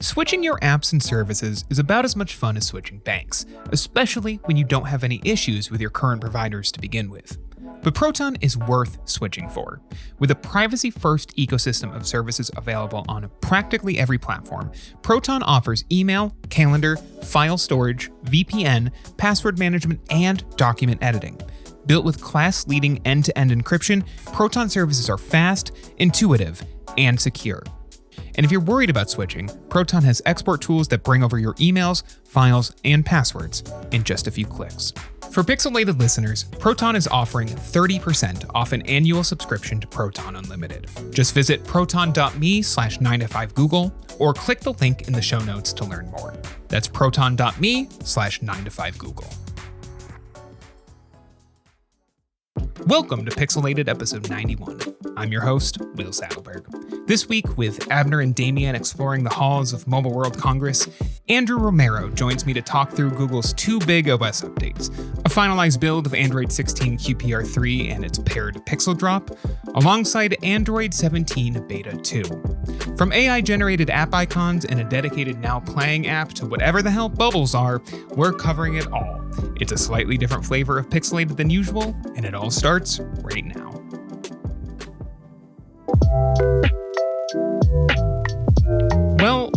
Switching your apps and services is about as much fun as switching banks, especially when you don't have any issues with your current providers to begin with. But Proton is worth switching for. With a privacy-first ecosystem of services available on practically every platform, Proton offers email, calendar, file storage, VPN, password management, and document editing. Built with class-leading end-to-end encryption, Proton services are fast, intuitive, and secure. And if you're worried about switching, Proton has export tools that bring over your emails, files, and passwords in just a few clicks. For Pixelated listeners, Proton is offering 30% off an annual subscription to Proton Unlimited. Just visit proton.me/9to5google or click the link in the show notes to learn more. That's proton.me/9to5google. Welcome to Pixelated episode 91. I'm your host, Will Saddleberg. This week, with Abner and Damien exploring the halls of Mobile World Congress, Andrew Romero joins me to talk through Google's two big OS updates, a finalized build of Android 16 QPR3 and its paired Pixel drop, alongside Android 17 Beta 2. From AI-generated app icons and a dedicated Now Playing app to whatever the hell bubbles are, we're covering it all. It's a slightly different flavor of Pixelated than usual, and it all starts right now. Well,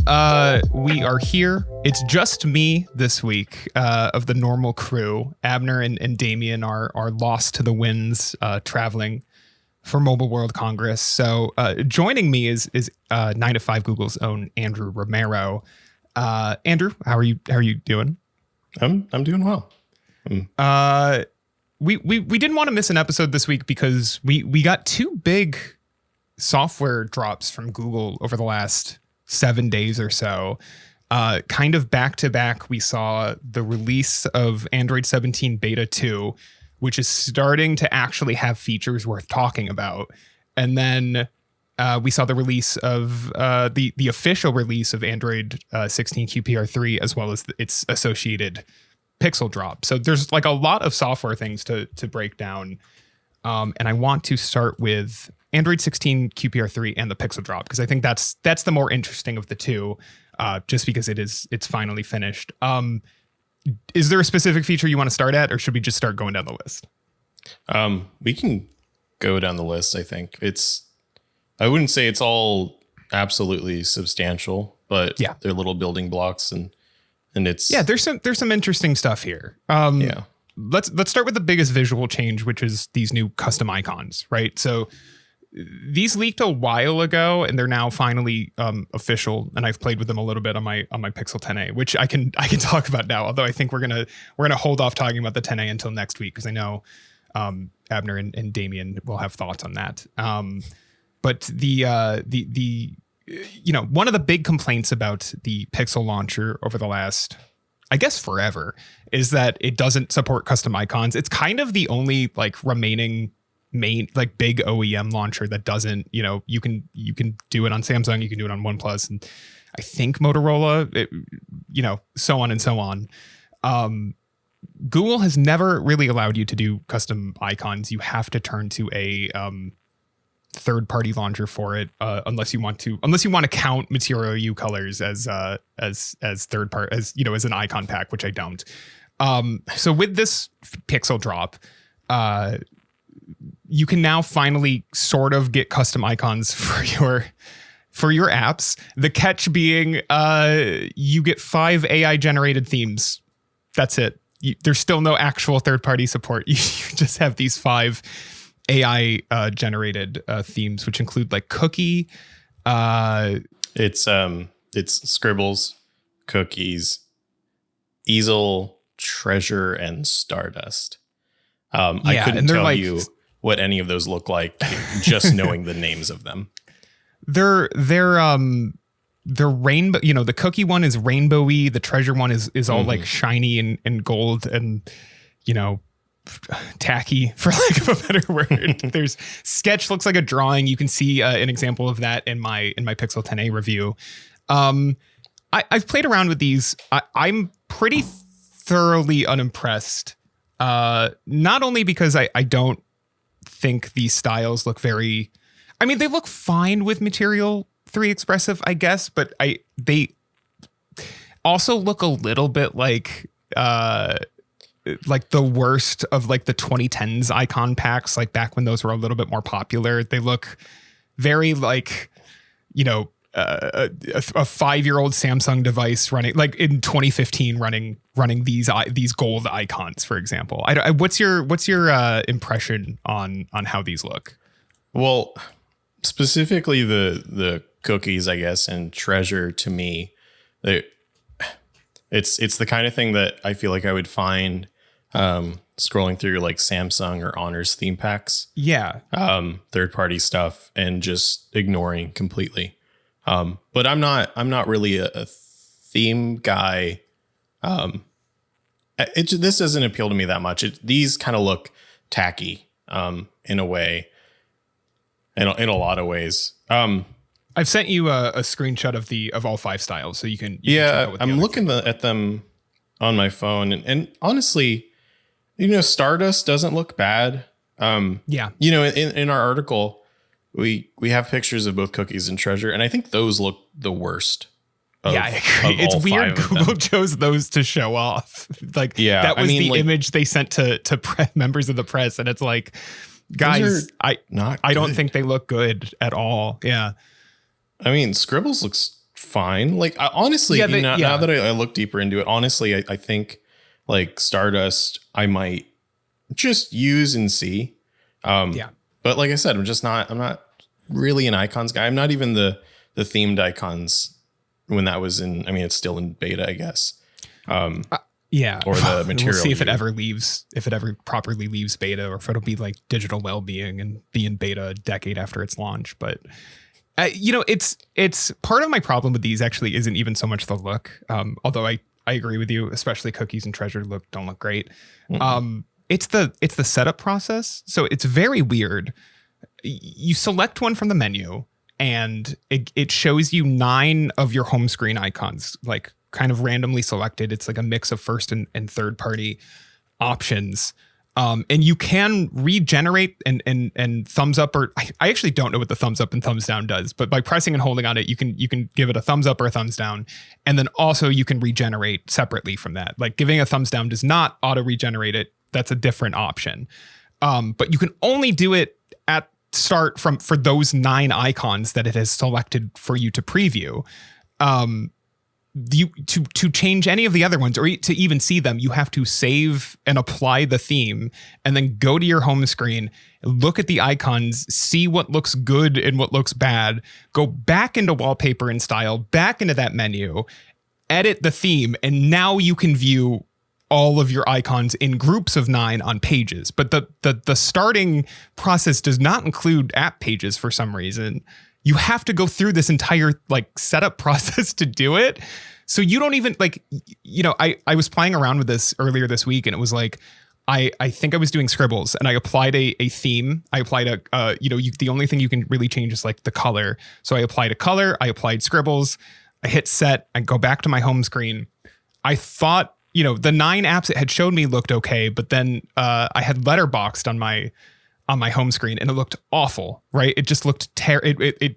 we are here. It's just me this week of the normal crew. Abner and Damien are lost to the winds, traveling for Mobile World Congress. So joining me is 9to5 Google's own Andrew Romero. Andrew, how are you doing? I'm doing well. We didn't want to miss an episode this week because we got two big software drops from Google over the last 7 days or so. Kind of back to back, we saw the release of Android 17 Beta 2, which is starting to actually have features worth talking about. And then we saw the release of the official release of Android 16 QPR3, as well as its associated Pixel drop. So there's like a lot of software things to break down. And I want to start with Android 16 QPR3 and the Pixel drop, because I think that's the more interesting of the two, just because it's finally finished. Is there a specific feature you want to start at, or should we just start going down the list? We can go down the list. I think I wouldn't say it's all absolutely substantial, but yeah, they're little building blocks and it's there's some interesting stuff here. Let's start with the biggest visual change, which is these new custom icons, right? So these leaked a while ago, and they're now finally official. And I've played with them a little bit on my Pixel 10a, which I can talk about now. Although I think we're gonna hold off talking about the 10a until next week, because I know Abner and Damien will have thoughts on that. But the one of the big complaints about the Pixel launcher over the last, I guess, forever, is that it doesn't support custom icons. It's kind of the only remaining main big OEM launcher that doesn't. You can do it on Samsung, you can do it on OnePlus, and I think Motorola, so on and so on. Google has never really allowed you to do custom icons. You have to turn to a third-party launcher for it, unless you want to count Material U colors as third part, as an icon pack, which I don't. So with this Pixel drop, you can now finally sort of get custom icons for your apps. The catch being, you get 5 AI generated themes. That's it. There's still no actual third-party support. You just have these 5 AI generated themes, which include cookie. It's scribbles, cookies, easel, treasure, and stardust. I couldn't tell you what any of those look like just knowing the names of them. They're rainbow. The cookie one is rainbowy. The treasure one is all shiny and gold and tacky, for lack of a better word. There's sketch looks like a drawing. You can see an example of that in my Pixel 10a review. I've played around with these. I'm pretty thoroughly unimpressed. Not only because I don't think these styles look they look fine with Material 3 Expressive, I guess, but they also look a little bit like the worst of like the 2010s icon packs, like back when those were a little bit more popular. They look very like, a 5-year-old Samsung device running like in 2015 running these gold icons, for example. What's your impression on how these look? Well, specifically the cookies, I guess, and treasure, to me, it's the kind of thing that I feel like I would find scrolling through like Samsung or Honor's theme packs. Yeah. Third-party stuff and just ignoring completely. But I'm not really a theme guy. This doesn't appeal to me that much. These kind of look tacky in a way, in a lot of ways. I've sent you a screenshot of all 5 styles, so you can check out what I'm looking at them on my phone, and honestly, Stardust doesn't look bad. In our article, we have pictures of both cookies and treasure, and I think those look the worst. I agree. It's weird Google chose those to show off. Like, that was the image they sent to members of the press, and it's like, guys, I don't think they look good at all. Yeah. I mean, Scribbles looks fine. Like, honestly, now that I look deeper into it, honestly, I think like Stardust, I might just use and see. But like I said, I'm not really an icons guy. I'm not even the themed icons when that was in, it's still in beta, I guess. Or the material. We'll see if it ever properly leaves beta, or if it'll be like digital well-being and be in beta a decade after its launch. But it's part of my problem with these actually isn't even so much the look. Although I agree with you, especially cookies and treasure don't look great. Mm-hmm. It's the setup process. So it's very weird. You select one from the menu and it shows you 9 of your home screen icons, like kind of randomly selected. It's like a mix of first and third party options. And you can regenerate and thumbs up, or I actually don't know what the thumbs up and thumbs down does, but by pressing and holding on it, you can give it a thumbs up or a thumbs down. And then also you can regenerate separately from that. Like giving a thumbs down does not auto regenerate it. That's a different option. But you can only do it at start for those 9 icons that it has selected for you to preview. To change any of the other ones or to even see them, you have to save and apply the theme and then go to your home screen, look at the icons, see what looks good and what looks bad, go back into wallpaper and style, back into that menu, edit the theme, and now you can view all of your icons in groups of 9 on pages. But the starting process does not include app pages for some reason. You have to go through this entire like setup process to do it. So you don't even like, I was playing around with this earlier this week, and it was like, I think I was doing Scribbles, and I applied a theme. I applied the only thing you can really change is like the color. So I applied a color, I applied Scribbles, I hit set, I go back to my home screen. I thought, the 9 apps it had showed me looked okay, but then I had letterboxed on my home screen, and it looked awful, right? It just looked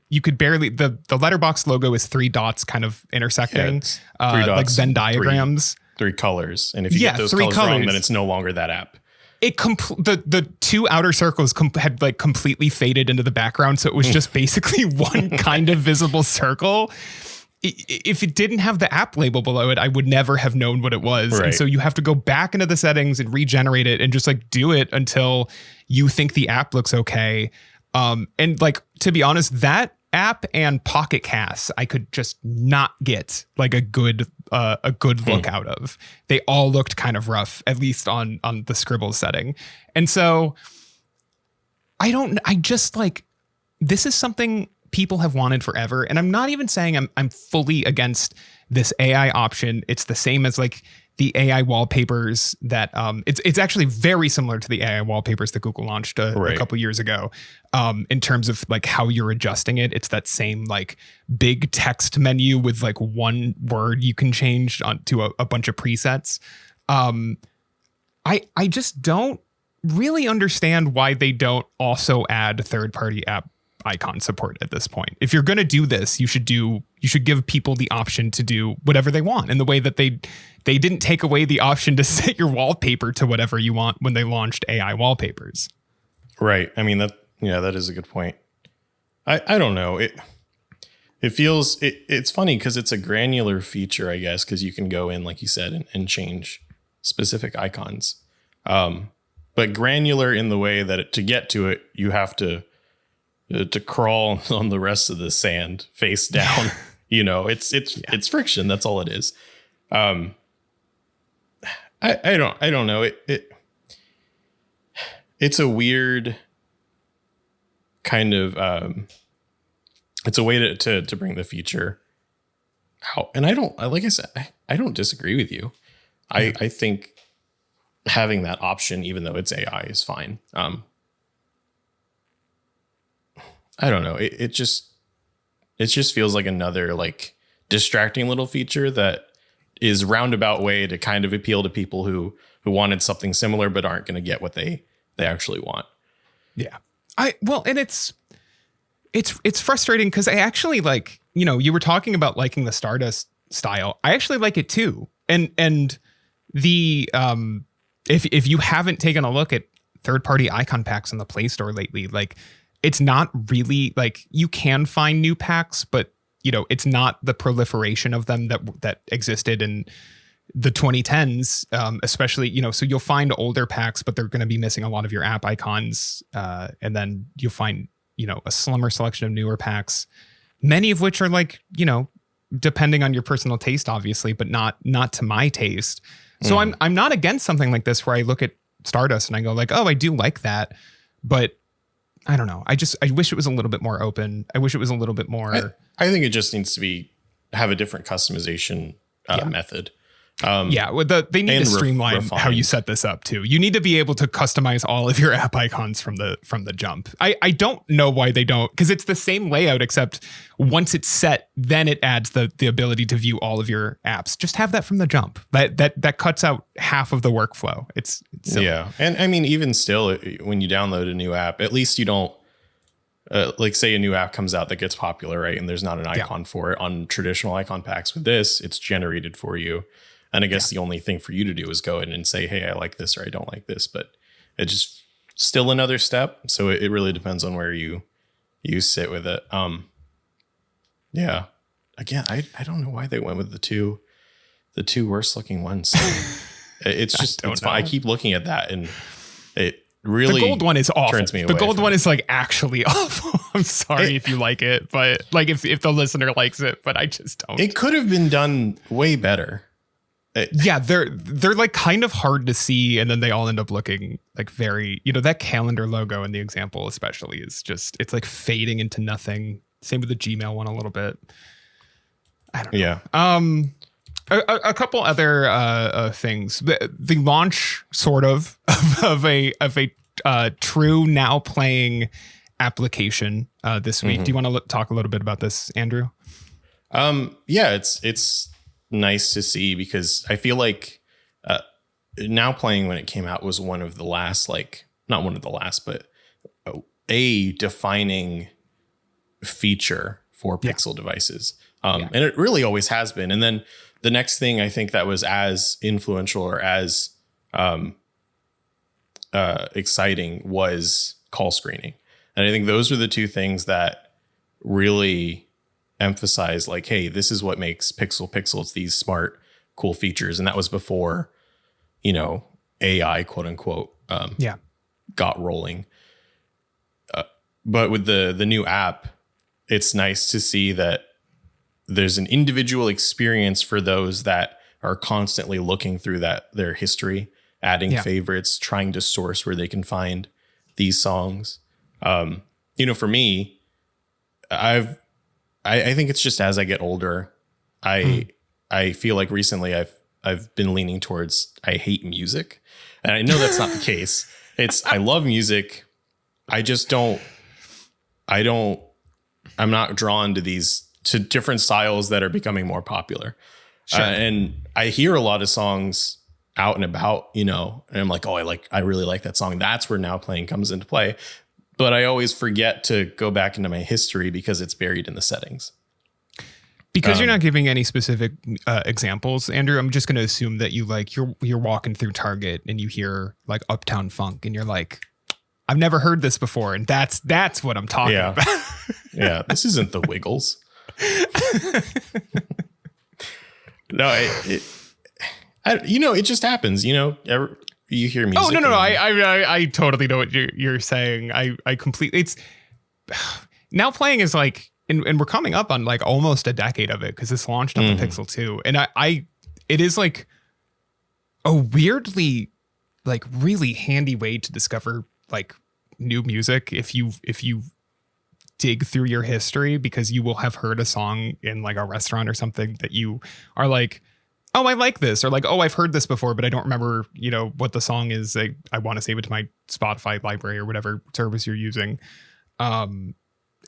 you could barely, the letterbox logo is 3 dots kind of intersecting, 3 dots, like Venn diagrams. 3 colors. And if you get those colors wrong, then it's no longer that app. The 2 outer circles had like completely faded into the background. So it was just basically one kind of visible circle. If it didn't have the app label below it, I would never have known what it was. Right. And so you have to go back into the settings and regenerate it and just like do it until you think the app looks okay. And like, to be honest, that app and Pocket Casts, I could just not get like a good look out of. They all looked kind of rough, at least on the Scribbles setting. And so this is something people have wanted forever. And I'm not even saying I'm fully against this AI option. It's the same as like the AI wallpapers that it's actually very similar to the AI wallpapers that Google launched a couple years ago in terms of like how you're adjusting it. It's that same like big text menu with like one word you can change to a bunch of presets. I just don't really understand why they don't also add third-party app icon support at this point. If you're going to do this, you should give people the option to do whatever they want in the way that they didn't take away the option to set your wallpaper to whatever you want when they launched AI wallpapers. Right. I mean, that is a good point. I don't know. It feels, it's funny because it's a granular feature, I guess, because you can go in, like you said, and change specific icons. But granular in the way that to get to it, you have to crawl on the rest of the sand face down. It's friction. That's all it is. I don't know. It's a weird kind of, it's a way to bring the feature out. And like I said, I don't disagree with you. I think having that option, even though it's AI, is fine. I don't know. It just feels like another like distracting little feature that is roundabout way to kind of appeal to people who wanted something similar but aren't going to get what they actually want. Yeah. And it's frustrating because I actually like, you were talking about liking the Stardust style. I actually like it too. And the if you haven't taken a look at third-party icon packs on the Play Store lately, like it's not really like you can find new packs, but it's not the proliferation of them that existed in the 2010s, especially, so you'll find older packs, but they're going to be missing a lot of your app icons. And then you'll find, a slimmer selection of newer packs, many of which are like, depending on your personal taste, obviously, but not to my taste. So I'm not against something like this where I look at Stardust and I go like, oh, I do like that. But I don't know. I wish it was a little bit more open. I wish it was a little bit more. I think it just needs to have a different customization method. They need to streamline how you set this up too. You need to be able to customize all of your app icons from the jump. I don't know why they don't, because it's the same layout, except once it's set, then it adds the ability to view all of your apps. Just have that from the jump. That cuts out half of the workflow. It's silly. Yeah. And I mean, even still, when you download a new app, at least you don't like say a new app comes out that gets popular, right? And there's not an icon for it on traditional icon packs. With this, it's generated for you. And I guess the only thing for you to do is go in and say, hey, I like this or I don't like this. But it's just still another step. So it really depends on where you sit with it. Yeah. Again, I don't know why they went with the two worst looking ones. It's just it's fine. I keep looking at that and it really, the gold one is awful. Turns me away. The gold one is like actually awful. I'm sorry if you like it, but like if the listener likes it, but I just don't. It could have been done way better. They're like kind of hard to see, and then they all end up looking like very, that calendar logo in the example especially is just, it's like fading into nothing. Same with the Gmail one a little bit. I don't know. Yeah. A couple other things. The launch sort of a true now playing application this week. Do you want to talk a little bit about this, Andrew? Yeah, it's nice to see because I feel like now playing when it came out was one of the last, like not one of the last, but a defining feature for Pixel devices. And it really always has been. And then the next thing I think that was as influential or as exciting was call screening. And I think those were the two things that really emphasize like, hey, this is what makes Pixel. It's these smart, cool features. And that was before, AI, quote unquote, got rolling. But with the new app, it's nice to see that there's an individual experience for those that are constantly looking through their history, adding favorites, trying to source where they can find these songs. For me, I think it's just as I get older, I feel like recently I've been leaning towards I hate music. And I know that's not the case. I love music. I'm not drawn to different styles that are becoming more popular. Sure. And I hear a lot of songs out and about, and I'm like, oh, I really like that song. That's where now playing comes into play. but I always forget to go back into my history because it's buried in the settings. Because you're not giving any specific examples, Andrew, I'm just going to assume that you're walking through Target and you hear like Uptown Funk and you're like, I've never heard this before. And that's what I'm talking about. Yeah. This isn't the Wiggles. No, it just happens, you hear music. Oh, no. I totally know what you're saying. I completely, it's now playing is like, and we're coming up on like almost a decade of it because this launched on the Pixel 2. And it is like a weirdly, like really handy way to discover like new music if you dig through your history, because you will have heard a song in like a restaurant or something that you are like, oh, I like this, or like, oh, I've heard this before, but I don't remember, what the song is. I want to save it to my Spotify library or whatever service you're using.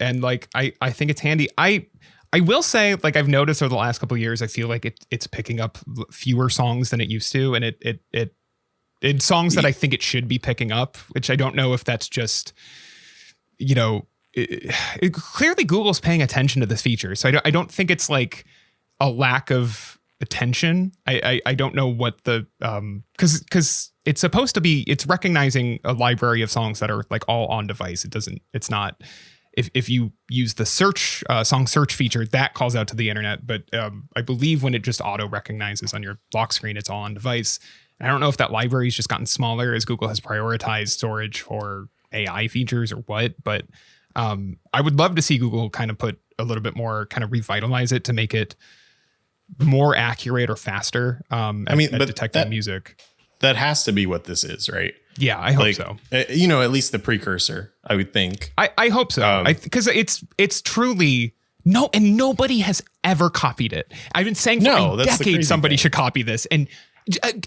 And like, I think it's handy. I will say, like, I've noticed over the last couple of years, I feel like it's picking up fewer songs than it used to. And it songs that I think it should be picking up, which I don't know if that's just, clearly Google's paying attention to this feature. So I don't think it's like a lack of attention. I don't know what the, cause it's supposed to be, it's recognizing a library of songs that are like all on device. It's not, if you use the search song search feature, that calls out to the internet. But I believe when it just auto recognizes on your lock screen, it's all on device. I don't know if that library's just gotten smaller as Google has prioritized storage for AI features or what, but I would love to see Google kind of put a little bit more, kind of revitalize it to make it more accurate or faster at detecting music. That has to be what this is, right? Yeah, I hope so. At least the precursor, I would think. I hope so. Because it's truly and nobody has ever copied it. I've been saying for a decade somebody should copy this, and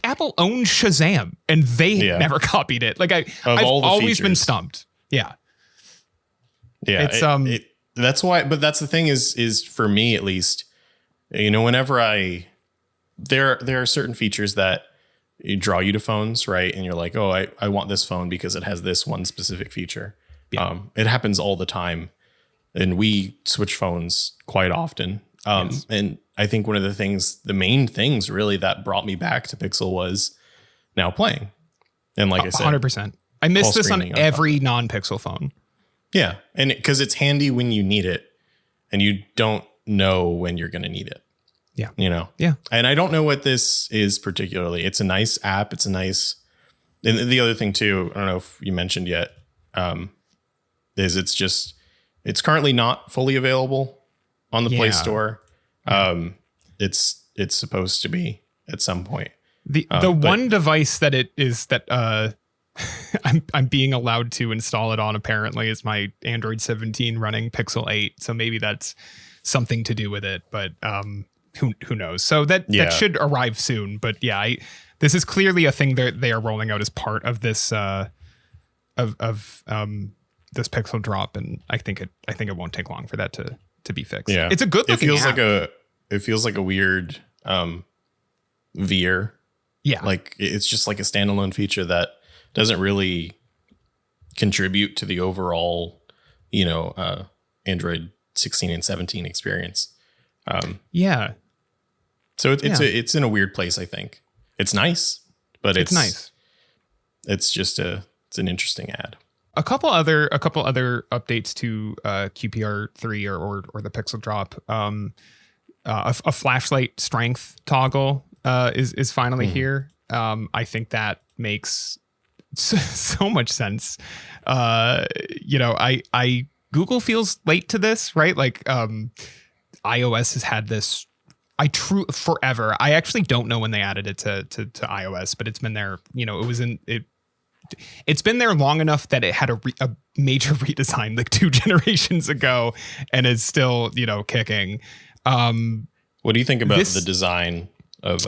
Apple owns Shazam, and they never copied it. Like I've always been stumped. Yeah. Yeah. It's that's why, but that's the thing is for me at least, whenever there are certain features that draw you to phones, right? And you're like, oh, I want this phone because it has this one specific feature. Yeah. It happens all the time, and we switch phones quite often. Yes. And I think one of the main things really that brought me back to Pixel was Now Playing. And like I said, 100%. I miss this on every non-Pixel phone. Yeah. And because it's handy when you need it, and you don't know when you're going to need it. Yeah. Yeah. And I don't know what this is particularly. It's a nice app. And the other thing too, I don't know if you mentioned yet, is it's currently not fully available on the Play Store. It's supposed to be at some point. The one device that it is that I'm being allowed to install it on apparently is my Android 17 running Pixel 8. So maybe that's something to do with it, but who knows? So that should arrive soon. But yeah, this is clearly a thing that they are rolling out as part of this this Pixel drop, and I think it won't take long for that to be fixed. Yeah, it's a good looking app. It feels like a weird veer. Yeah, like it's just like a standalone feature that doesn't really contribute to the overall, Android 16 and 17 experience. Yeah. So it's in a weird place, I think. It's nice, but it's nice. It's just it's an interesting ad. A couple other updates to QPR3 or the Pixel drop. A flashlight strength toggle is finally here. I think that makes so much sense. Google feels late to this, right? Like iOS has had this forever. I actually don't know when they added it to iOS, but it's been there. It's been there long enough that it had a major redesign like 2 generations ago, and is still kicking. What do you think about the design of?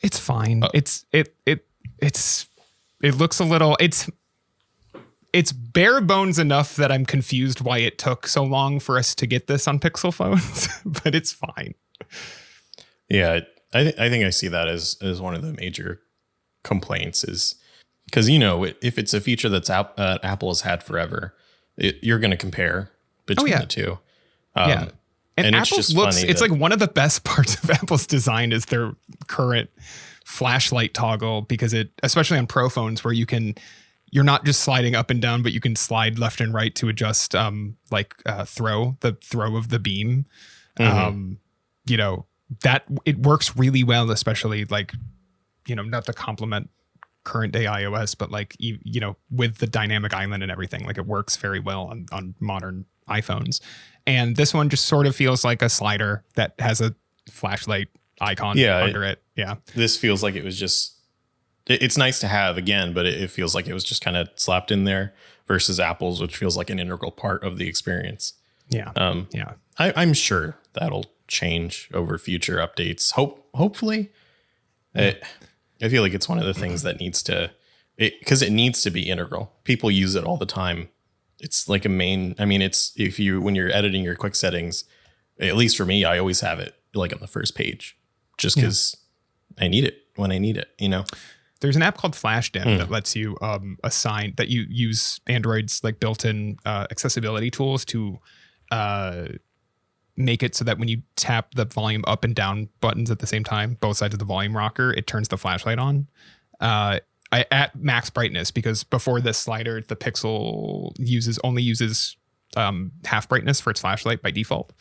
It's fine. It looks a little. It's bare bones enough that I'm confused why it took so long for us to get this on Pixel phones, but it's fine. Yeah, I think I see that as one of the major complaints is Because, you know, if it's a feature that's Apple has had forever, you're going to compare between the two. Yeah. And Apple's it's like one of the best parts of Apple's design is their current flashlight toggle, because it, especially on Pro phones where you're not just sliding up and down, but you can slide left and right to adjust the throw of the beam. You know, that it works really well, especially like, you know, not to compliment current day iOS, but like, you know, with the dynamic island and everything, like it works very well on modern iPhones. And this one just sort of feels like a slider that has a flashlight icon under it. Yeah. This feels like it was just, it's nice to have again, but it feels like it was just kind of slapped in there versus Apple's, which feels like an integral part of the experience. Yeah. I'm sure that'll change over future updates. Hopefully. I feel like it's one of the things that needs to, because it needs to be integral. People use it all the time. It's like it's when you're editing your quick settings, at least for me, I always have it like on the first page just because I need it when I need it, you know? There's an app called FlashDim that lets you assign that you use Android's like built-in accessibility tools to make it so that when you tap the volume up and down buttons at the same time, both sides of the volume rocker, it turns the flashlight on. At max brightness, because before this slider, the Pixel only uses half brightness for its flashlight by default.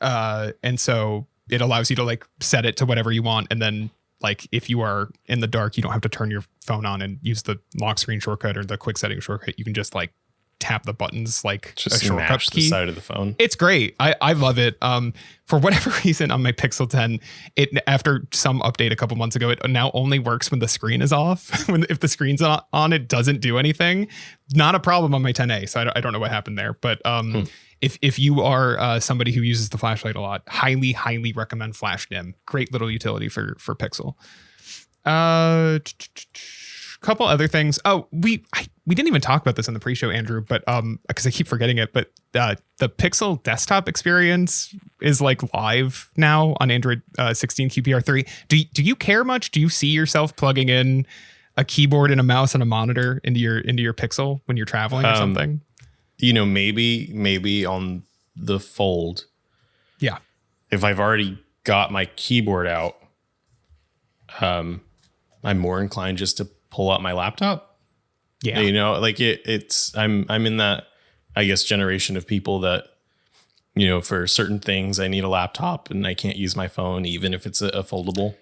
And so it allows you to like set it to whatever you want. And then like if you are in the dark, you don't have to turn your phone on and use the lock screen shortcut or the quick setting shortcut. You can just like tap the buttons like just a shortcut key. The side of the phone. It's great. I love it. For whatever reason on my Pixel 10, it after some update a couple months ago, it now only works when the screen is off. If the screen's on, it doesn't do anything. Not a problem on my 10A. So I don't know what happened there. But if you are somebody who uses the flashlight a lot, highly recommend FlashDim. Great little utility for Pixel. Couple other things. Oh, we didn't even talk about this in the pre-show, Andrew, but because I keep forgetting it, but the Pixel desktop experience is like live now on Android 16 QPR3. Do you care much? Do you see yourself plugging in a keyboard and a mouse and a monitor into your Pixel when you're traveling or something? You know, maybe on the Fold. Yeah. If I've already got my keyboard out, I'm more inclined just to pull out my laptop. Yeah. You know, like I'm in that, I guess, generation of people that, you know, for certain things I need a laptop and I can't use my phone, even if it's a foldable.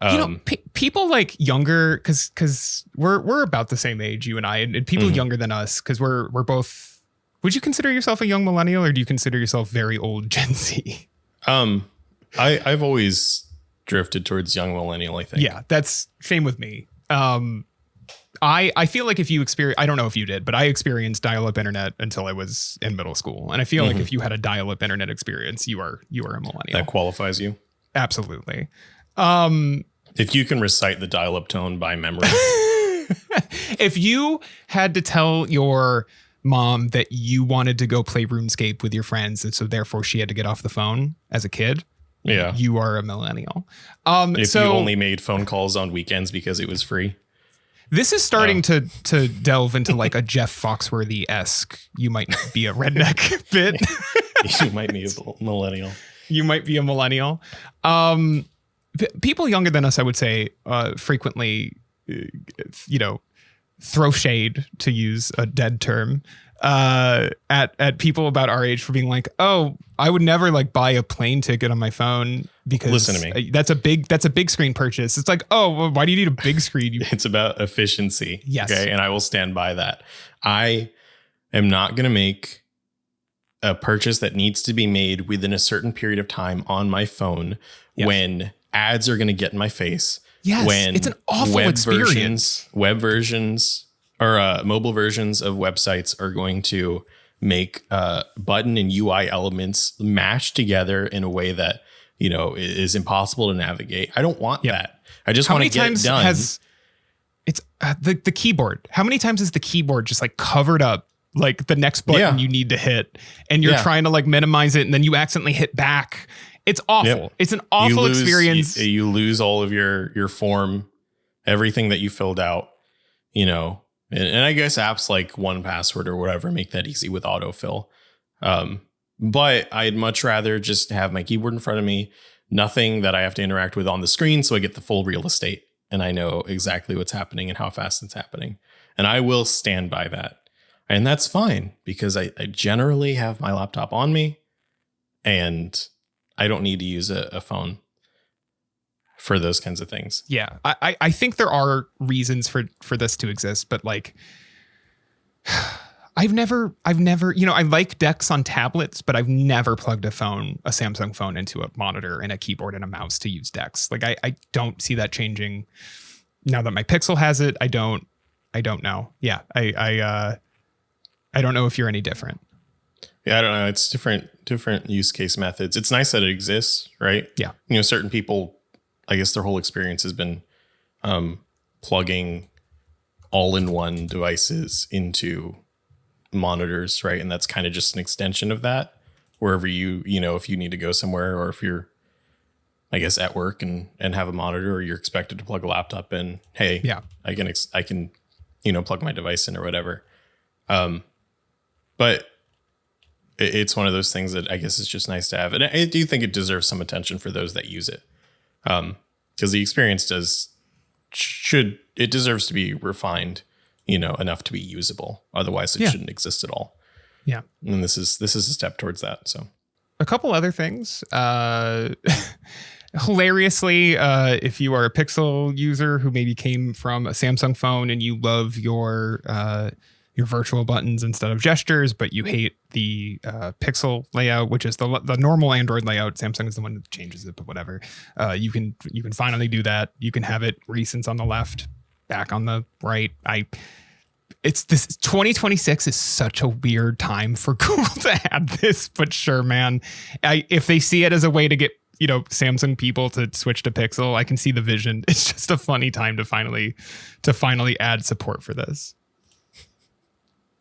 You know, people like younger, because we're about the same age, you and I, and people younger than us, because we're both. Would you consider yourself a young millennial, or do you consider yourself very old Gen Z? I've always drifted towards young millennial, I think. Yeah, that's same with me. I feel like if you experience, I don't know if you did, but I experienced dial-up internet until I was in middle school, and I feel like if you had a dial-up internet experience, you are a millennial. That qualifies you. Absolutely. If you can recite the dial-up tone by memory. If you had to tell your mom that you wanted to go play RuneScape with your friends, and so therefore she had to get off the phone as a kid, you are a millennial. If you only made phone calls on weekends because it was free. This is starting to delve into like a Jeff Foxworthy-esque, you might be a redneck bit. You might be a millennial. You might be a millennial. People younger than us, I would say, frequently, you know, throw shade, to use a dead term, at people about our age for being like, oh, I would never like buy a plane ticket on my phone because listen to me. That's a big screen purchase. It's like, oh, well, why do you need a big screen? It's about efficiency. Yes. Okay. And I will stand by that. I am not going to make a purchase that needs to be made within a certain period of time on my phone when ads are going to get in my face. Yes, when it's an awful experience. Web versions or mobile versions of websites are going to make button and UI elements mashed together in a way that, you know, is impossible to navigate. I don't want that. I just want to get it done. It's the keyboard. How many times is the keyboard just like covered up like the next button you need to hit, and you're trying to like minimize it, and then you accidentally hit back? It's awful. Yep. It's an awful experience. You lose all of your form, everything that you filled out. and I guess apps like 1Password or whatever make that easy with autofill. But I'd much rather just have my keyboard in front of me, nothing that I have to interact with on the screen, so I get the full real estate and I know exactly what's happening and how fast it's happening. And I will stand by that. And that's fine because I generally have my laptop on me and I don't need to use a phone for those kinds of things. Yeah. I think there are reasons for this to exist, but like I've never, I like decks on tablets, but I've never plugged a Samsung phone into a monitor and a keyboard and a mouse to use decks. Like I don't see that changing now that my Pixel has it. I don't know. Yeah. I don't know if you're any different. Yeah, I don't know. It's different use case methods. It's nice that it exists, right? Yeah. Certain people, I guess their whole experience has been plugging all-in-one devices into monitors, right? And that's kind of just an extension of that. Wherever if you need to go somewhere, or if you're, I guess, at work and have a monitor, or you're expected to plug a laptop in, hey, yeah, I can plug my device in or whatever. But it's one of those things that I guess is just nice to have. And I do think it deserves some attention for those that use it. Because the experience deserves to be refined, enough to be usable. Otherwise it shouldn't exist at all. Yeah. And this is a step towards that. So a couple other things, hilariously, if you are a Pixel user who maybe came from a Samsung phone and you love your virtual buttons instead of gestures, but you hate the Pixel layout, which is the normal Android layout. Samsung is the one that changes it, but whatever. You can finally do that. You can have it recents on the left, back on the right. It's this 2026 is such a weird time for Google to add this, but sure, man. If they see it as a way to get Samsung people to switch to Pixel, I can see the vision. It's just a funny time to finally add support for this.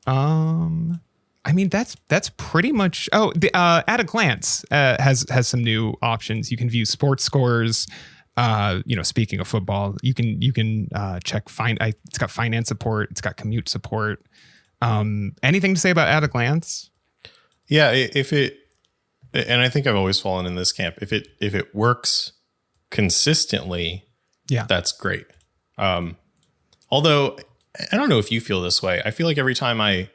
That's pretty much. Oh, the at a glance has some new options. You can view sports scores. Speaking of football, you can check it's got finance support. It's got commute support. Anything to say about at a glance? Yeah, and I think I've always fallen in this camp. If it works consistently, yeah, that's great. Although I don't know if you feel this way. I feel like every time I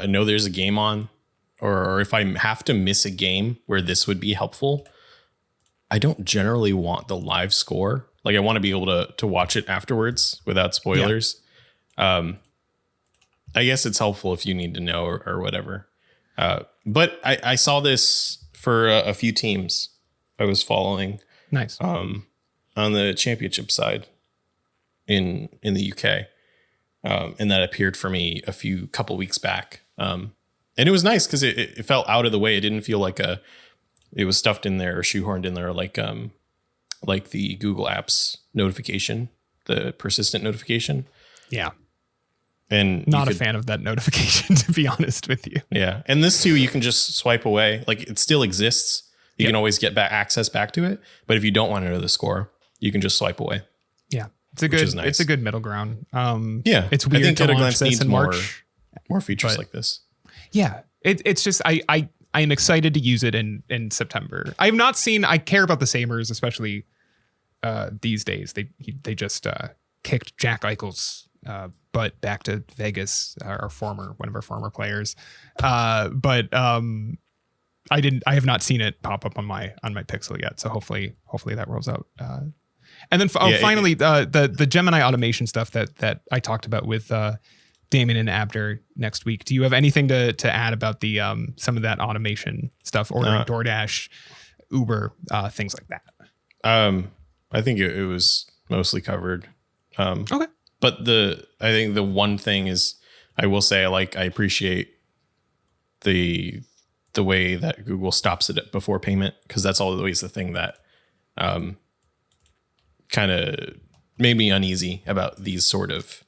know there's a game on, or if I have to miss a game where this would be helpful, I don't generally want the live score. Like I want to be able to watch it afterwards without spoilers. Yeah. I guess it's helpful if you need to know or whatever. But I saw this for a few teams I was following. Nice. On the championship side in the UK. And that appeared for me a couple weeks back. And it was nice because it felt out of the way. It didn't feel like it was stuffed in there or shoehorned in there like the Google Apps notification, the persistent notification. Yeah. And not a fan of that notification, to be honest with you. Yeah. And this too, you can just swipe away. Like it still exists. You can always get access back to it. But if you don't want to know the score, you can just swipe away. Yeah. It's a good middle ground. Yeah. It's weird. I think to launch this in March. More features like this. Yeah. It's just, I am excited to use it in September. I have not seen, I care about the Samers, especially these days. They just kicked Jack Eichel's butt back to Vegas, one of our former players. But I have not seen it pop up on my Pixel yet. So hopefully that rolls out. And then finally, the Gemini automation stuff that I talked about with Damien and Abner next week. Do you have anything to add about the some of that automation stuff, ordering DoorDash, Uber, things like that? I think it was mostly covered. Okay. But I think the one thing is, I will say I appreciate the way that Google stops it before payment, because that's always the thing that kind of made me uneasy about these sort of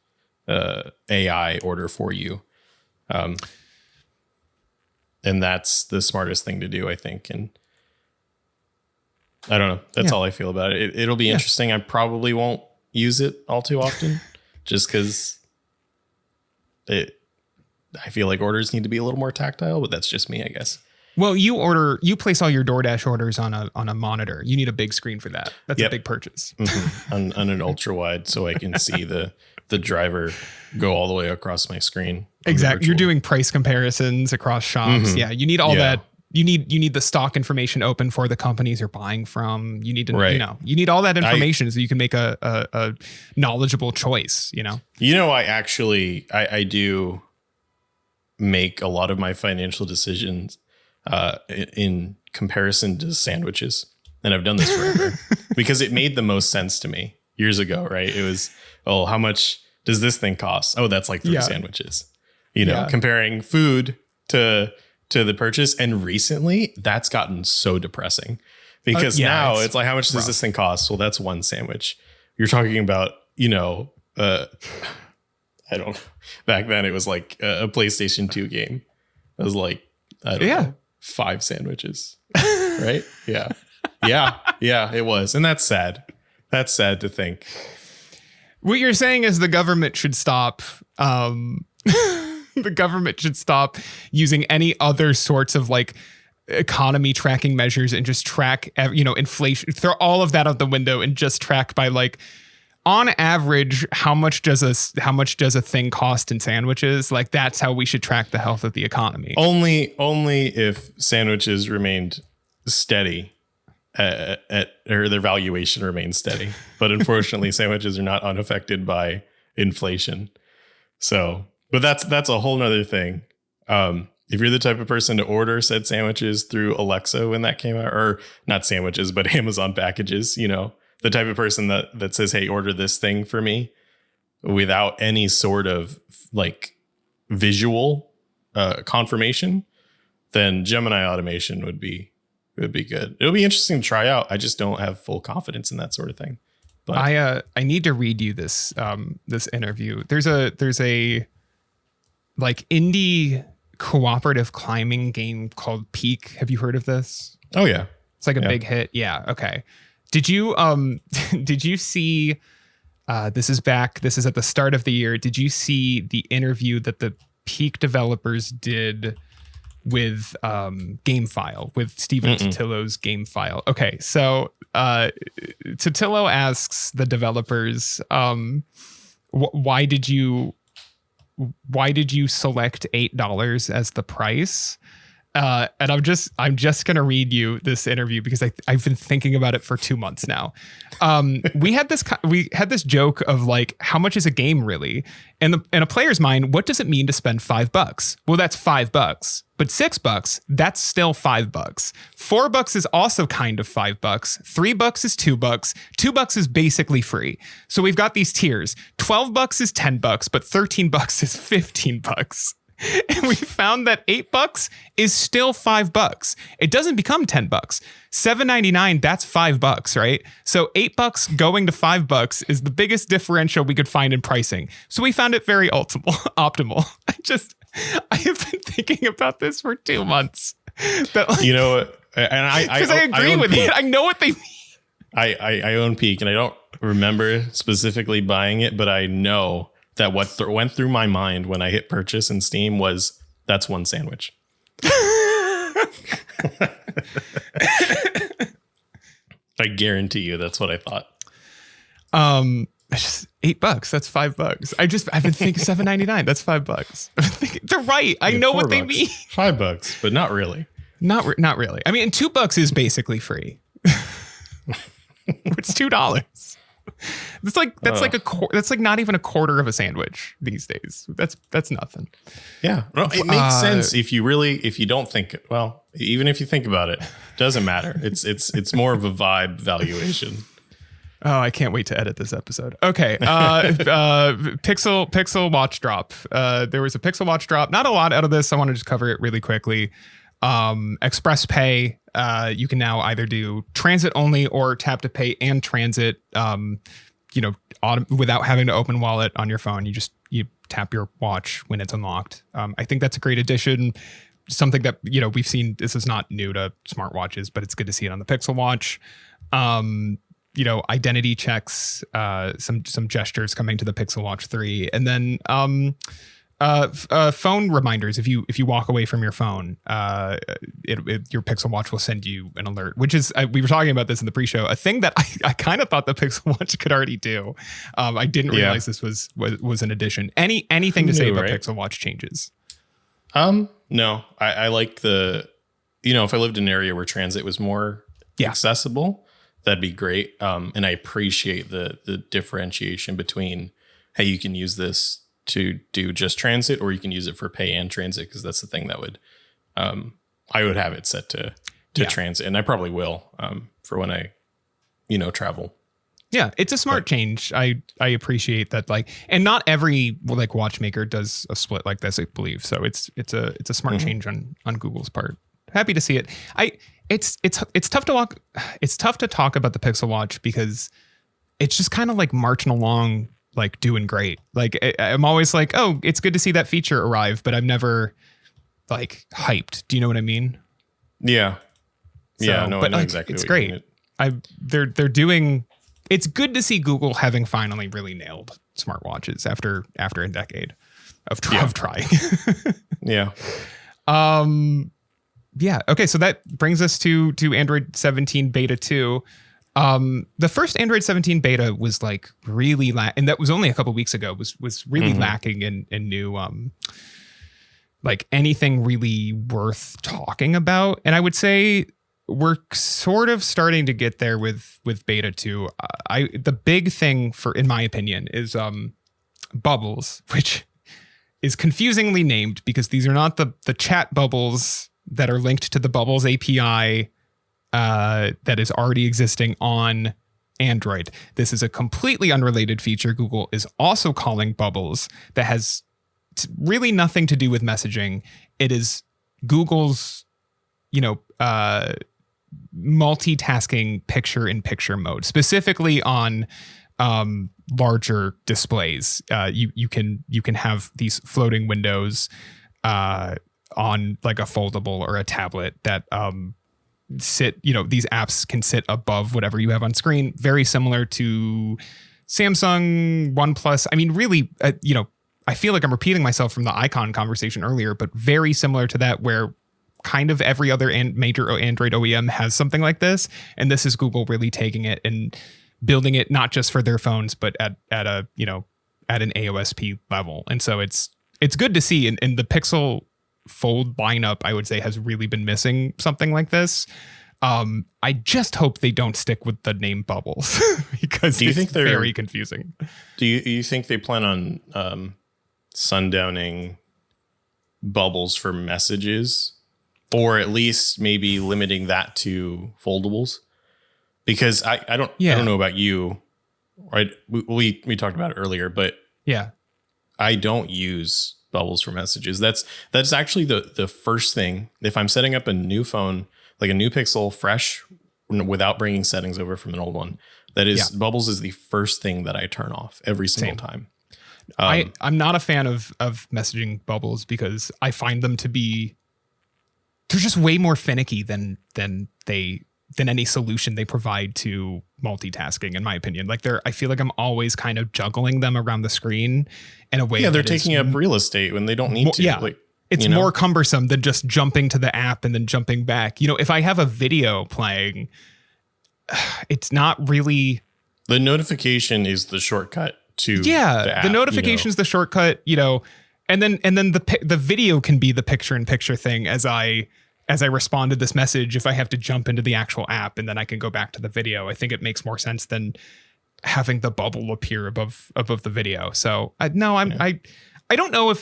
AI order for you. And that's the smartest thing to do, I think. And I don't know. That's all I feel about it. It'll be interesting. I probably won't use it all too often. just because I feel like orders need to be a little more tactile, but that's just me, I guess. Well, you place all your DoorDash orders on a monitor. You need a big screen for that. That's a big purchase. on an ultra wide, so I can see the driver go all the way across my screen. Exactly. You're doing price comparisons across shops. Yeah. You need all that. You need the stock information open for the companies you're buying from. You need to, you need all that information so you can make a knowledgeable choice, I do make a lot of my financial decisions in comparison to sandwiches. And I've done this forever because it made the most sense to me years ago, right? It was, how much does this thing cost? Oh, that's like 3 sandwiches, comparing food to the purchase. And recently that's gotten so depressing because now it's like, how much does this thing cost? Well, that's 1 sandwich. You're talking about, I don't, back then it was like a PlayStation 2 game. It was like, I don't know, 5 sandwiches, right? Yeah, it was. And that's sad. That's sad to think. What you're saying is the government should stop. The government should stop using any other sorts of like economy tracking measures and just track, inflation, throw all of that out the window and just track by like, on average, how much does a thing cost in sandwiches? Like that's how we should track the health of the economy. Only if sandwiches remained steady or their valuation remains steady. But unfortunately, sandwiches are not unaffected by inflation. So, but that's a whole nother thing. If you're the type of person to order said sandwiches through Alexa when that came out, or not sandwiches, but Amazon packages, the type of person that says, hey, order this thing for me without any sort of like visual confirmation, then Gemini automation would be good. It'll be interesting to try out. I just don't have full confidence in that sort of thing. But I need to read you this interview. There's a like indie cooperative climbing game called Peak. Have you heard of this? Oh yeah. It's like a big hit. Yeah. Okay. Did you see this is at the start of the year. Did you see the interview that the Peak developers did with GameFile, with Steven Totillo's GameFile? Okay, so Totillo asks the developers, why did you select $8 as the price? And I'm just going to read you this interview because I've been thinking about it for 2 months now. We had this joke of like, how much is a game really? In a player's mind, what does it mean to spend $5? Well, that's $5, but $6, that's still $5. $4 is also kind of $5. $3 is $2. $2 is basically free. So we've got these tiers. $12 is $10, but $13 is $15. And we found that $8 is still $5. It doesn't become $10. $7.99, that's $5, right? So $8 going to $5 is the biggest differential we could find in pricing. So we found it very optimal. I have been thinking about this for 2 months. That, like, and I agree with it. I know what they mean. I own Peak, and I don't remember specifically buying it, but I know that what went through my mind when I hit purchase in Steam was, that's 1 sandwich. I guarantee you that's what I thought. Just $8, that's $5. I've been thinking $7.99, that's $5. They're right. I know what they mean. $5, but not really. Not really. I mean, $2 is basically free. It's $2. That's like not even a quarter of a sandwich these days. That's nothing. Yeah, no, it makes sense if you don't think. Well, even if you think about it, doesn't matter. It's more of a vibe valuation. Oh, I can't wait to edit this episode. Okay, Pixel Watch drop. There was a Pixel Watch drop. Not a lot out of this. I want to just cover it really quickly. Express Pay. You can now either do transit only or tap to pay and transit, without having to open wallet on your phone. You tap your watch when it's unlocked. I think that's a great addition. Something that, we've seen. This is not new to smartwatches, but it's good to see it on the Pixel Watch. identity checks, some gestures coming to the Pixel Watch 3, and then phone reminders. If you walk away from your phone, your Pixel Watch will send you an alert, which is, we were talking about this in the pre-show, a thing that I kind of thought the Pixel Watch could already do. I didn't realize this was an addition. Anything to say about Pixel Watch changes? No, I like if I lived in an area where transit was more accessible, that'd be great. And I appreciate the differentiation between, hey, you can use this to do just transit, or you can use it for pay and transit, because that's the thing that would I would have it set to transit, and I probably will for when I travel. Yeah, it's a smart change. I appreciate that, and not every watchmaker does a split like this, I believe. So it's a smart change on Google's part. Happy to see it. It's tough to talk about the Pixel Watch because it's just kind of marching along, doing great. I'm always oh, it's good to see that feature arrive, but I'm never hyped. Do you know what I mean? Yeah. So, yeah. No, but I know exactly. It's great. They're doing. It's good to see Google having finally really nailed smartwatches after a decade of trying. Yeah. Yeah. Okay. So that brings us to Android 17 beta 2. The first Android 17 beta was really and that was only a couple weeks ago, was really lacking in new anything really worth talking about. And I would say we're sort of starting to get there with beta 2. The big thing in my opinion is bubbles, which is confusingly named because these are not the chat bubbles that are linked to the Bubbles API that is already existing on Android. This is a completely unrelated feature Google is also calling Bubbles that has really nothing to do with messaging. It is Google's, multitasking picture-in-picture mode, specifically on larger displays. You can have these floating windows on a foldable or a tablet that sit, these apps can sit above whatever you have on screen. Very similar to Samsung, OnePlus. I mean, really, I feel like I'm repeating myself from the icon conversation earlier, but very similar to that, where kind of every other major Android OEM has something like this. And this is Google really taking it and building it not just for their phones, but at an AOSP level. And so it's good to see. And the Pixel Fold lineup, I would say, has really been missing something like this. I just hope they don't stick with the name Bubbles because it's very confusing. Do you think they plan on sundowning Bubbles for messages, or at least maybe limiting that to foldables? Because I don't know about you, right? We talked about it earlier, but I don't use Bubbles for messages. That's actually the first thing. If I'm setting up a new phone, like a new Pixel, fresh, without bringing settings over from an old one, Bubbles is the first thing that I turn off every single time. I'm not a fan of messaging Bubbles because I find them to be, they're just way more finicky than any solution they provide to multitasking, in my opinion. I feel like I'm always kind of juggling them around the screen in a way. Yeah, they're taking up real estate when they don't need to. Yeah, it's more cumbersome than just jumping to the app and then jumping back. If I have a video playing, it's not really. The notification is the shortcut to the app, the notification is the shortcut. And then the video can be the picture-in-picture thing as I respond to this message. If I have to jump into the actual app and then I can go back to the video, I think it makes more sense than having the bubble appear above the video. So I don't know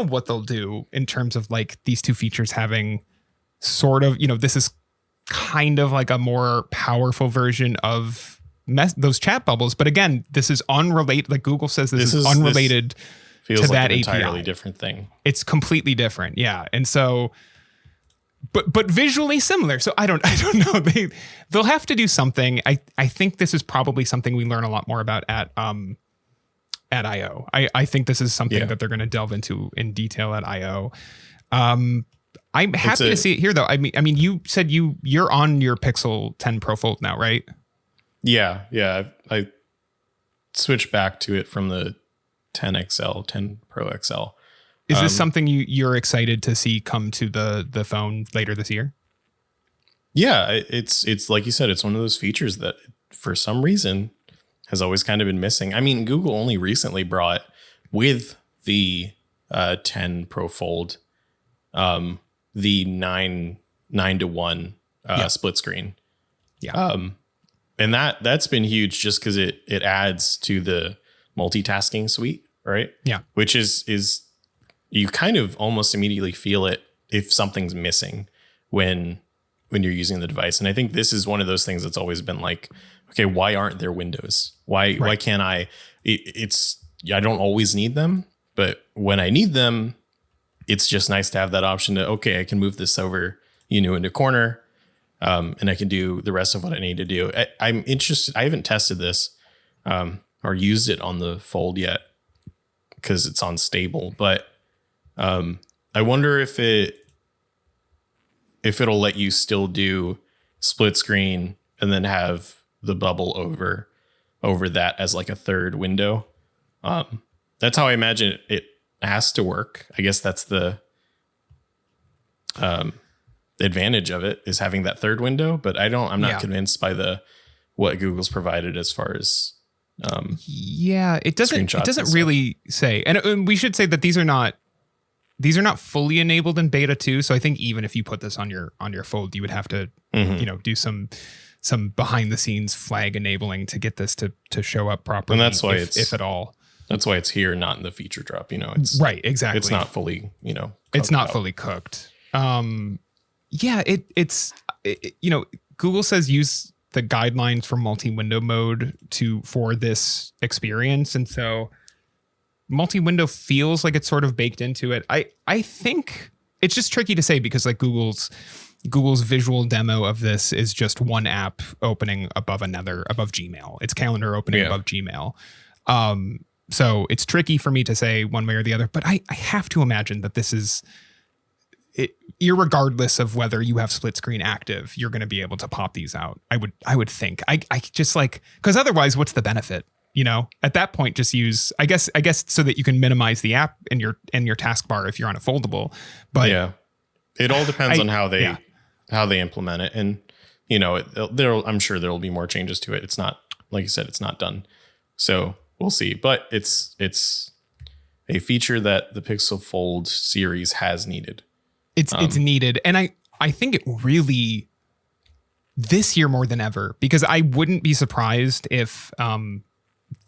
what they'll do in terms of these two features having sort of, this is kind of a more powerful version of those chat bubbles. But again, this is unrelated. Google says this is unrelated to that API. Entirely different thing. It's completely different. Yeah. And so, but visually similar. So I don't know. They'll have to do something. I think this is probably something we learn a lot more about at I/O. I think this is something that they're going to delve into in detail at I/O. I'm happy to see it here though. I mean, you said you're on your Pixel 10 Pro Fold now, right? Yeah. I switched back to it from the 10 Pro XL. Is this something you're excited to see come to the phone later this year? Yeah, it's like you said, it's one of those features that for some reason has always kind of been missing. I mean, Google only recently brought with the 10 Pro Fold the 9:1 split screen. Yeah. And that's been huge just because it adds to the multitasking suite, right? Yeah. Which is you kind of almost immediately feel it if something's missing when you're using the device. And I think this is one of those things that's always been like, okay, why aren't there windows? Why can't I? I don't always need them, but when I need them, it's just nice to have that option to, okay, I can move this over, into a corner, and I can do the rest of what I need to do. I'm interested. I haven't tested this or used it on the Fold yet because it's unstable, but I wonder if it'll let you still do split screen and then have the bubble over that as like a third window. That's how I imagine it has to work. I guess that's the advantage of it, is having that third window, but I'm not convinced by what Google's provided as far as it doesn't really say. And we should say that these are not fully enabled in beta 2. So I think even if you put this on your Fold, you would have to, do some behind the scenes flag enabling to get this to show up properly. And that's why if at all. That's why it's here, not in the feature drop. It's right. Exactly. It's not fully, it's not fully cooked. Google says use the guidelines for multi-window mode for this experience. And so multi-window feels like it's sort of baked into it. I think it's just tricky to say because like Google's visual demo of this is just one app opening above Gmail. It's calendar opening above Gmail. So it's tricky for me to say one way or the other, but I have to imagine that this is it, irregardless of whether you have split screen active, you're going to be able to pop these out. I would think. I just like, because otherwise, what's the benefit? At that point, just use, I guess, so that you can minimize the app in your taskbar if you're on a foldable. But yeah, it all depends on how they implement it, and I'm sure there'll be more changes to it. It's not, like you said, it's not done, so we'll see. But it's a feature that the Pixel Fold series has needed. It's needed, and I think it really this year more than ever, because I wouldn't be surprised if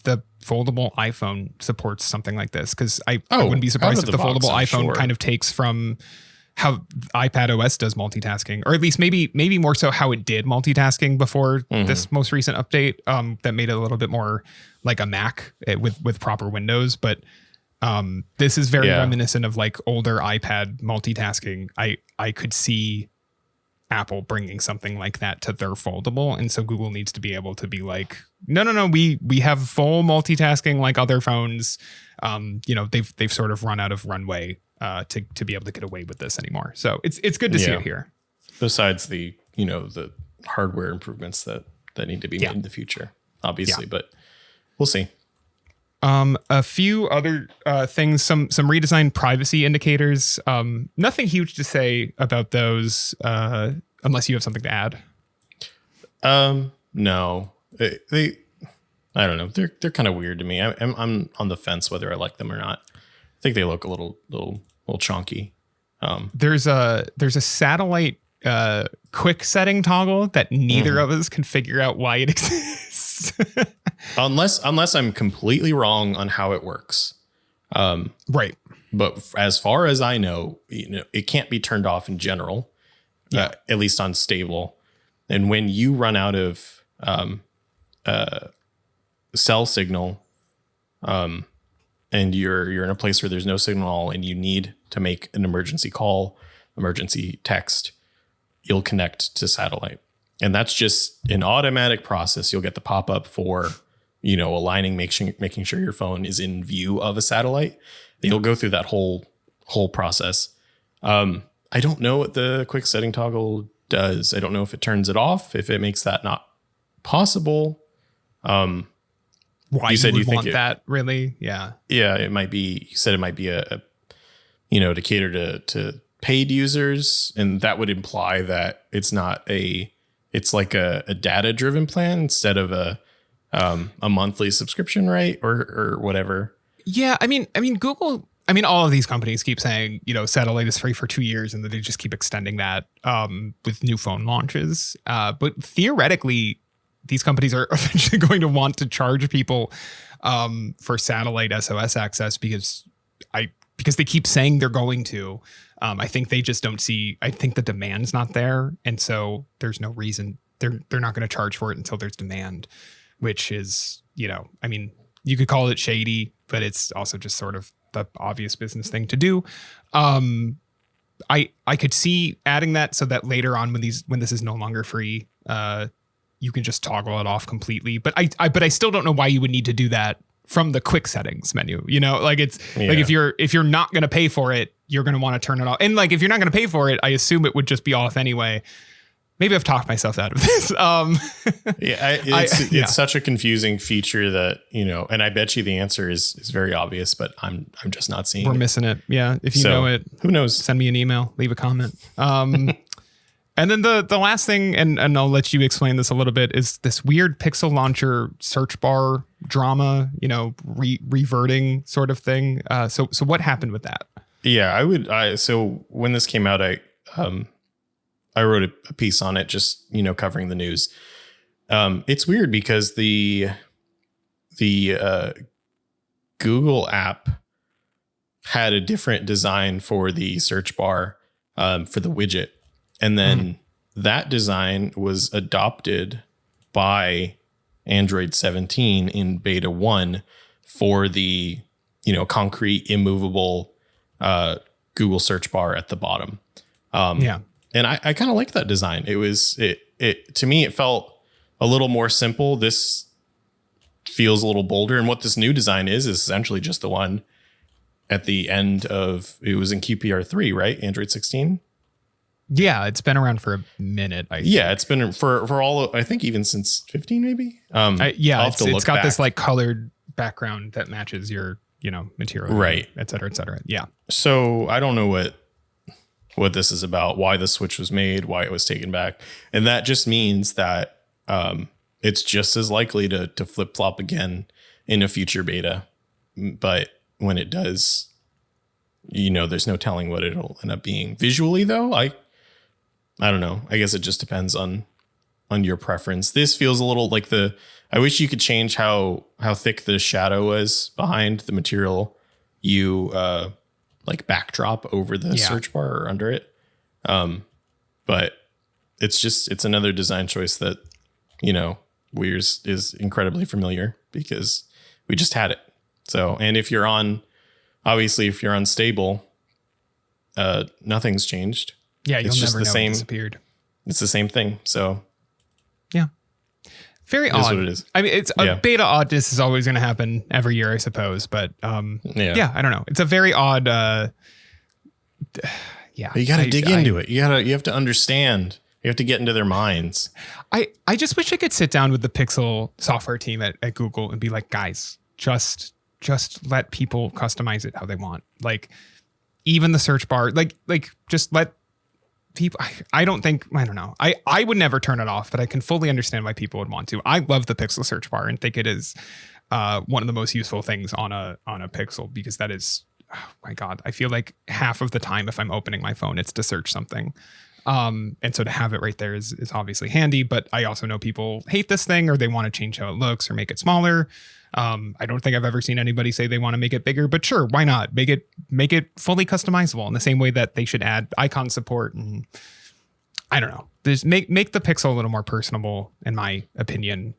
the foldable iPhone supports something like this, because I wouldn't be surprised if the foldable iPhone kind of takes from how iPad OS does multitasking, or at least maybe more so how it did multitasking before this most recent update that made it a little bit more like a Mac with proper windows. But this is very reminiscent of like older iPad multitasking. I could see Apple bringing something like that to their foldable, and so Google needs to be able to be like, no, we have full multitasking like other phones. They've sort of run out of runway to be able to get away with this anymore. So it's good to see it here. Besides the the hardware improvements that need to be made in the future, obviously, but we'll see. A few other things, some redesigned privacy indicators. Nothing huge to say about those, unless you have something to add. No, they I don't know. They're kind of weird to me. I'm on the fence whether I like them or not. I think they look a little chunky. There's a satellite quick setting toggle that neither of us can figure out why it exists. Unless I'm completely wrong on how it works. Right. But as far as I know, it can't be turned off in general, at least on stable. And when you run out of cell signal, and you're in a place where there's no signal at all, and you need to make an emergency call, emergency text, you'll connect to satellite. And that's just an automatic process. You'll get the pop-up for, aligning, making sure your phone is in view of a satellite. You'll go through that whole process. I don't know what the quick setting toggle does. I don't know if it turns it off, if it makes that not possible. Why you said you want that really? Yeah. Yeah, it might be. You said it might be a to cater to paid users, and that would imply that it's like a data driven plan instead of a monthly subscription, right? Or whatever. Yeah, I mean Google. I mean, all of these companies keep saying, satellite is free for 2 years, and then they just keep extending that with new phone launches. But theoretically, these companies are eventually going to want to charge people for satellite SOS access because they keep saying they're going to. I think they just don't see. I think the demand's not there, and so there's no reason they're not going to charge for it until there's demand, which is, I mean, you could call it shady, but it's also just sort of the obvious business thing to do. I could see adding that so that later on when this is no longer free, you can just toggle it off completely. But I still don't know why you would need to do that from the quick settings menu. Like it's like if you're not going to pay for it, you're going to want to turn it off. And like if you're not going to pay for it, I assume it would just be off anyway. Maybe I've talked myself out of this. It's such a confusing feature that, and I bet you the answer is very obvious, but I'm just not seeing We're it. missing it. Yeah. If you know it, who knows? Send me an email, leave a comment. And then the last thing, and I'll let you explain this a little bit, is this weird Pixel Launcher search bar drama, reverting sort of thing. So what happened with that? Yeah, so when this came out, I wrote a piece on it, just, covering the news. It's weird because the Google app had a different design for the search bar, for the widget. And then that design was adopted by Android 17 in beta 1 for the, concrete, immovable Google search bar at the bottom. And I kind of like that design. It to me, it felt a little more simple. This feels a little bolder. And what this new design is essentially just the one at the end of, it was in QPR3, right? Android 16. Yeah, it's been around for a minute. Yeah, it's been for all, I think even since 15, maybe. It's got this like colored background that matches your, material, right, et cetera, et cetera. Yeah. So I don't know what this is about, why the switch was made, why it was taken back. And that just means that it's just as likely to flip flop again in a future beta. But when it does, there's no telling what it'll end up being. Visually, though, I don't know. I guess it just depends on your preference. This feels a little like I wish you could change how thick the shadow was behind the material you like backdrop over the search bar or under it. But it's another design choice that, Weir's is incredibly familiar because we just had it. So, and if you're on stable, nothing's changed. Yeah, you'll it's never just the know same. It disappeared. It's the same thing. So, yeah, very odd. What it is. I mean, it's a beta oddness is always going to happen every year, I suppose. But I don't know. It's a very odd. But you got to dig into it. You have to understand. You have to get into their minds. I just wish I could sit down with the Pixel software team at Google and be like, guys, just let people customize it how they want. Like, even the search bar, like just let people. I don't know. I would never turn it off, but I can fully understand why people would want to. I love the Pixel search bar and think it is one of the most useful things on a Pixel, because that is, oh my God, I feel like half of the time if I'm opening my phone, it's to search something. And so to have it right there is obviously handy, but I also know people hate this thing, or they want to change how it looks or make it smaller. I don't think I've ever seen anybody say they want to make it bigger, but sure, why not make it fully customizable in the same way that they should add icon support. And I don't know, just make the Pixel a little more personable, in my opinion.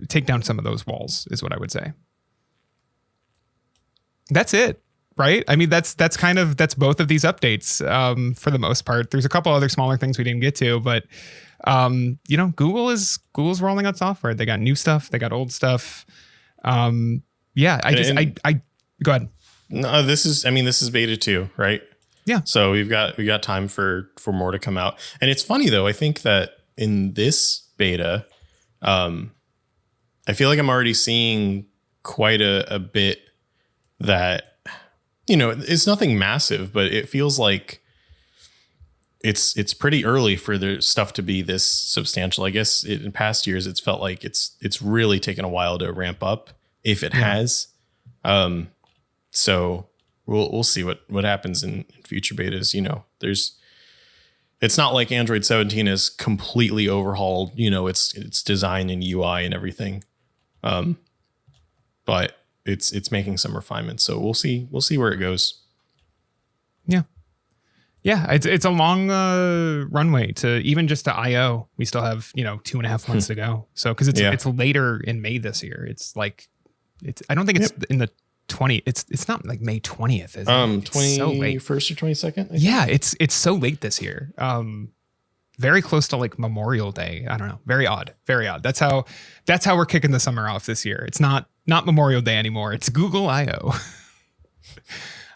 Take down some of those walls is what I would say. That's it. Right. I mean, that's both of these updates for the most part. There's a couple other smaller things we didn't get to, but Google's rolling out software. They got new stuff. They got old stuff. I go ahead. No, this is beta 2, right? Yeah. So we got time for more to come out. And it's funny though. I think that in this beta, I feel like I'm already seeing quite a bit that, it's nothing massive, but it feels like it's pretty early for the stuff to be this substantial. I guess in past years, it's felt like it's really taken a while to ramp up, if it has. So we'll see what happens in future betas. It's not like Android 17 is completely overhauled, its design and UI and everything. But it's making some refinements. So we'll see where it goes. Yeah. Yeah, it's a long runway to even just to I/O. We still have 2.5 months to go. So because it's later in May this year. It's like I don't think it's in the 20. It's not like May 20th. Is it? 21st so or 22nd. Yeah, it's so late this year. Very close to like Memorial Day. I don't know. Very odd. Very odd. That's how we're kicking the summer off this year. It's not Memorial Day anymore. It's Google I/O.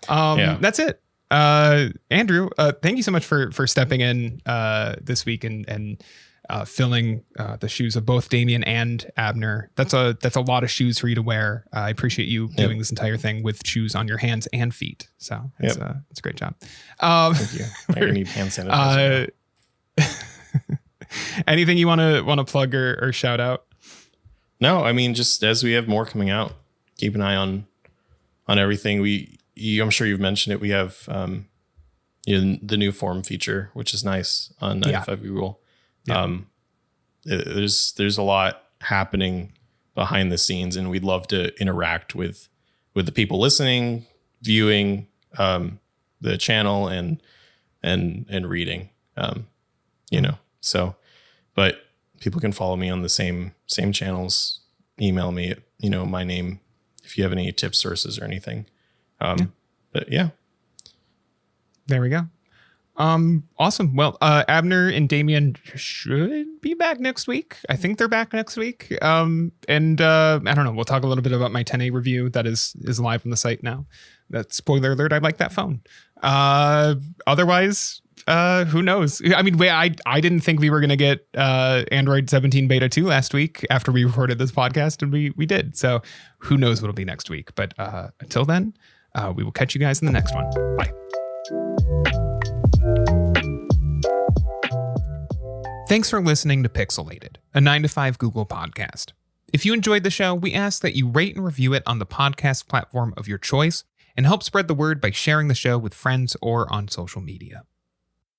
That's it. Andrew, thank you so much for stepping in this week and filling the shoes of both Damien and Abner. That's a lot of shoes for you to wear. I appreciate you doing this entire thing with shoes on your hands and feet. So it's a great job. Thank you. I'm gonna need hand sanitizer. Anything you want to plug or shout out? No, I mean, just as we have more coming out, keep an eye on everything. I'm sure you've mentioned it. We have the new form feature, which is nice on 95 Google. Yeah. There's a lot happening behind the scenes, and we'd love to interact with the people listening, viewing the channel, and reading. So, but people can follow me on the same channels. Email me at my name if you have any tip sources or anything. But yeah, there we go. Awesome. Well, Abner and Damien should be back next week. I think they're back next week. And I don't know. We'll talk a little bit about my 10A review that is live on the site now. That spoiler alert. I like that phone. Otherwise, who knows? I mean, I didn't think we were going to get Android 17 beta 2 last week after we recorded this podcast, and we did. So who knows what'll be next week? But until then, we will catch you guys in the next one. Bye. Thanks for listening to Pixelated, a 9 to 5 Google podcast. If you enjoyed the show, we ask that you rate and review it on the podcast platform of your choice and help spread the word by sharing the show with friends or on social media.